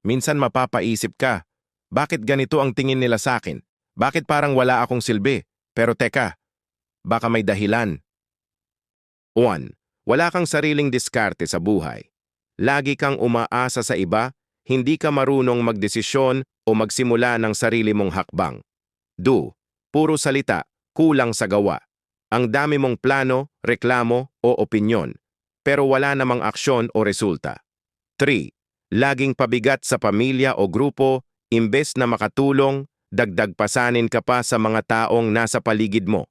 Minsan mapapaisip ka, bakit ganito ang tingin nila sa akin? Bakit parang wala akong silbi? Pero teka, baka may dahilan. 1. Wala kang sariling diskarte sa buhay. Lagi kang umaasa sa iba, hindi ka marunong magdesisyon o magsimula ng sarili mong hakbang. 2. Puro salita, kulang sa gawa. Ang dami mong plano, reklamo o opinyon, pero wala namang aksyon o resulta. 3. Laging pabigat sa pamilya o grupo, imbes na makatulong, dagdag pasanin ka pa sa mga taong nasa paligid mo.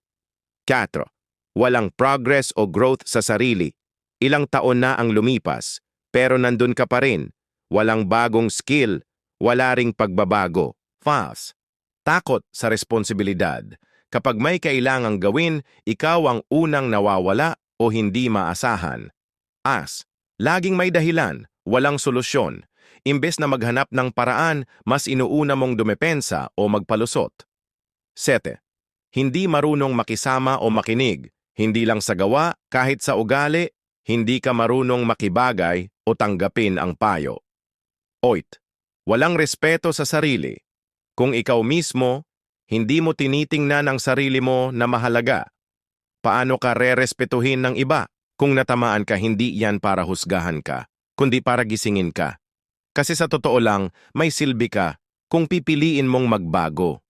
4. Walang progress o growth sa sarili. Ilang taon na ang lumipas, pero nandun ka pa rin. Walang bagong skill, wala ring pagbabago. 5. Takot sa responsibilidad. Kapag may kailangang gawin, ikaw ang unang nawawala o hindi maasahan. Laging may dahilan, walang solusyon. Imbes na maghanap ng paraan, mas inuuna mong dumepensa o magpalusot. 7. Hindi marunong makisama o makinig, hindi lang sa gawa, kahit sa ugali, hindi ka marunong makibagay o tanggapin ang payo. 8. Walang respeto sa sarili. Kung ikaw mismo, hindi mo tinitingnan ang sarili mo na mahalaga, paano ka rerespetuhin ng iba? Kung natamaan ka, hindi yan para husgahan ka, kundi para gisingin ka. Kasi sa totoo lang, may silbi ka kung pipiliin mong magbago.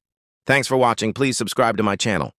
Thanks for watching. Please subscribe to my channel.